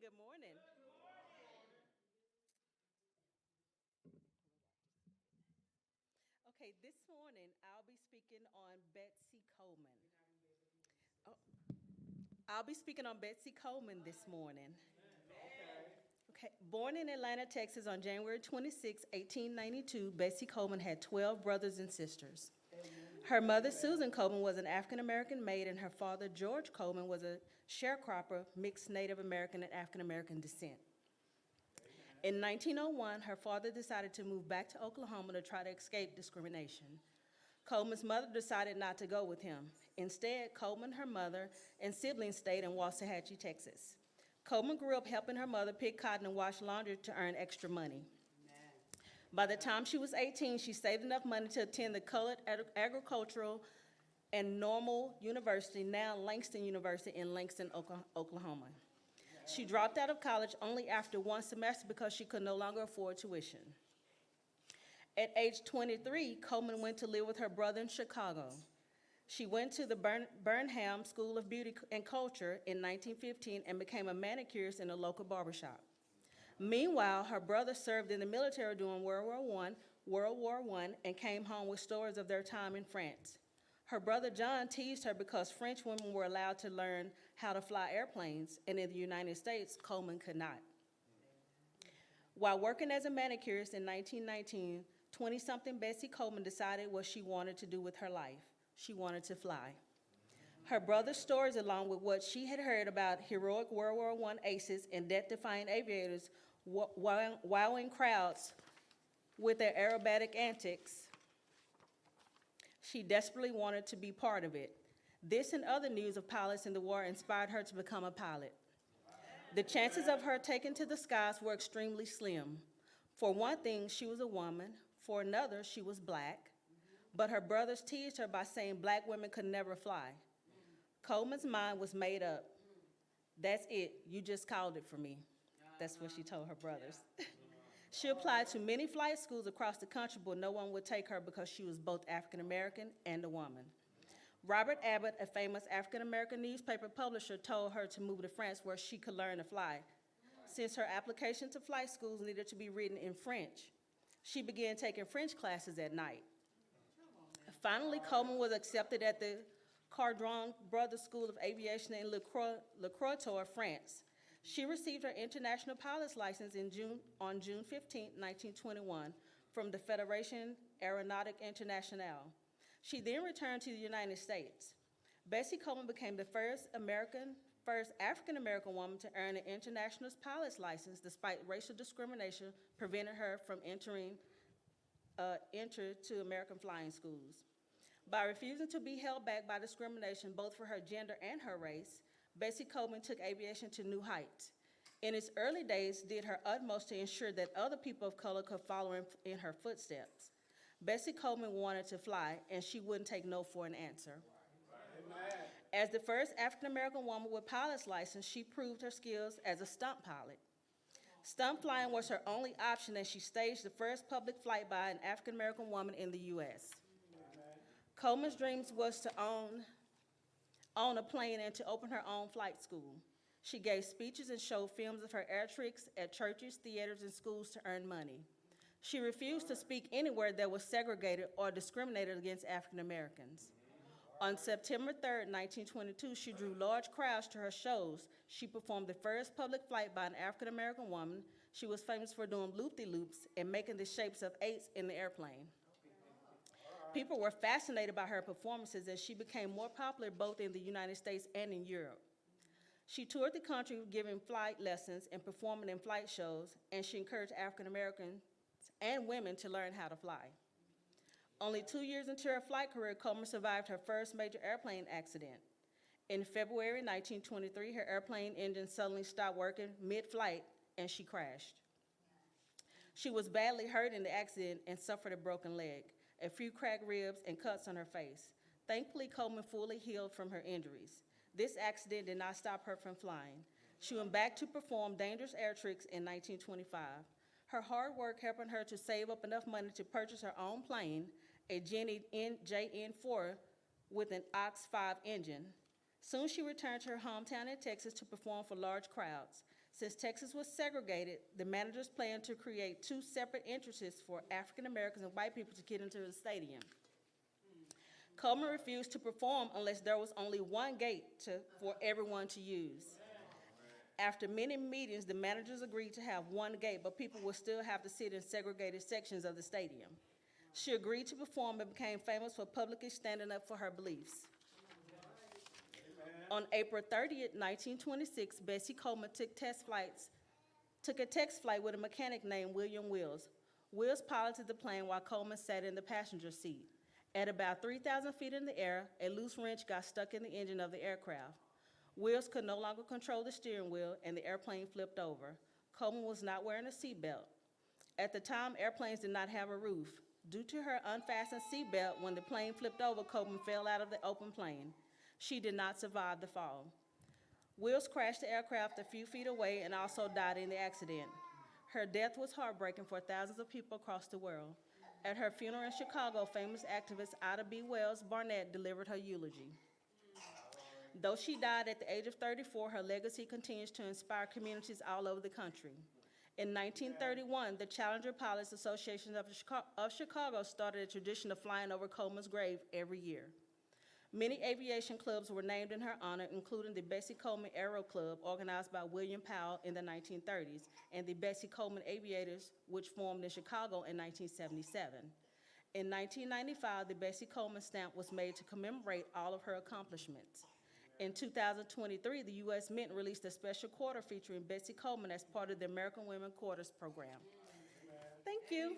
Good morning. Okay, this morning I'll be speaking on Betsy Coleman. Oh, I'll be speaking on Betsy Coleman this morning. Okay, born in Atlanta, Texas on January 26, 1892, Betsy Coleman had 12 brothers and sisters. Her mother, Susan Coleman, was an African American maid, and her father, George Coleman, was a sharecropper, mixed Native American and African American descent. In 1901, her father decided to move back to Oklahoma to try to escape discrimination. Coleman's mother decided not to go with him. Instead, Coleman, her mother, and siblings stayed in Waxahachie, Texas. Coleman grew up helping her mother pick cotton and wash laundry to earn extra money. By the time she was 18, she saved enough money to attend the Colored Agricultural and Normal University, now Langston University in Langston, Oklahoma. She dropped out of college only after one semester because she could no longer afford tuition. At age 23, Coleman went to live with her brother in Chicago. She went to the Burnham School of Beauty and Culture in 1915 and became a manicurist in a local barbershop. Meanwhile, her brother served in the military during World War I, and came home with stories of their time in France. Her brother John teased her because French women were allowed to learn how to fly airplanes, and in the United States, Coleman could not. While working as a manicurist in 1919, 20-something Betsy Coleman decided what she wanted to do with her life. She wanted to fly. Her brother's stories, along with what she had heard about heroic World War I aces and death-defying aviators wowing crowds with their aerobatic antics, she desperately wanted to be part of it. This and other news of pilots in the war inspired her to become a pilot. The chances of her taking to the skies were extremely slim. For one thing, she was a woman. For another, she was black. But her brothers teased her by saying black women could never fly. Coleman's mind was made up. That's it, you just called it for me. That's what she told her brothers. She applied to many flight schools across the country, but no one would take her because she was both African American and a woman. Robert Abbott, a famous African American newspaper publisher, told her to move to France where she could learn to fly. Since her application to flight schools needed to be written in French, she began taking French classes at night. Finally, Coleman was accepted at the Cardron Brothers School of Aviation in Le Crotoy, France. She received her international pilot's license on June 15, 1921, from the Fédération Aéronautique Internationale. She then returned to the United States. Betsy Coleman became the first African-American woman to earn an international pilot's license, despite racial discrimination preventing her from enter to American flying schools. By refusing to be held back by discrimination, both for her gender and her race, Betsy Coleman took aviation to new heights. In its early days, did her utmost to ensure that other people of color could follow in her footsteps. Betsy Coleman wanted to fly, and she wouldn't take no for an answer. As the first African-American woman with pilot's license, she proved her skills as a stunt pilot. Stunt flying was her only option, and she staged the first public flight by an African-American woman in the U.S. Coleman's dreams was to own a plane and to open her own flight school. She gave speeches and showed films of her air tricks at churches, theaters, and schools to earn money. She refused to speak anywhere that was segregated or discriminated against African Americans. On September 3, 1922, she drew large crowds to her shows. She performed the first public flight by an African American woman. She was famous for doing loop-de-loops and making the shapes of eights in the airplane. People were fascinated by her performances, and she became more popular both in the United States and in Europe. She toured the country giving flight lessons and performing in flight shows, and she encouraged African Americans and women to learn how to fly. Only 2 years into her flight career, Coleman survived her first major airplane accident. In February 1923, her airplane engine suddenly stopped working mid-flight, and she crashed. She was badly hurt in the accident and suffered a broken leg, a few cracked ribs, and cuts on her face. Thankfully, Coleman fully healed from her injuries. This accident did not stop her from flying. She went back to perform dangerous air tricks in 1925. Her hard work helping her to save up enough money to purchase her own plane, a Jenny JN4 with an Ox 5 engine. Soon she returned to her hometown in Texas to perform for large crowds. Since Texas was segregated, the managers planned to create two separate entrances for African Americans and white people to get into the stadium. Coleman refused to perform unless there was only one gate for everyone to use. After many meetings, the managers agreed to have one gate, but people would still have to sit in segregated sections of the stadium. She agreed to perform and became famous for publicly standing up for her beliefs. On April 30th, 1926, Bessie Coleman took a test flight with a mechanic named William Wills. Wills piloted the plane while Coleman sat in the passenger seat. At about 3,000 feet in the air, a loose wrench got stuck in the engine of the aircraft. Wills could no longer control the steering wheel, and the airplane flipped over. Coleman was not wearing a seatbelt. At the time, airplanes did not have a roof. Due to her unfastened seatbelt, when the plane flipped over, Coleman fell out of the open plane. She did not survive the fall. Wills crashed the aircraft a few feet away and also died in the accident. Her death was heartbreaking for thousands of people across the world. At her funeral in Chicago, famous activist Ida B. Wells Barnett delivered her eulogy. Though she died at the age of 34, her legacy continues to inspire communities all over the country. In 1931, the Challenger Pilots Association of Chicago started a tradition of flying over Coleman's grave every year. Many aviation clubs were named in her honor, including the Bessie Coleman Aero Club, organized by William Powell in the 1930s, and the Bessie Coleman Aviators, which formed in Chicago in 1977. In 1995, the Bessie Coleman stamp was made to commemorate all of her accomplishments. In 2023, the U.S. Mint released a special quarter featuring Bessie Coleman as part of the American Women Quarters program. Thank you.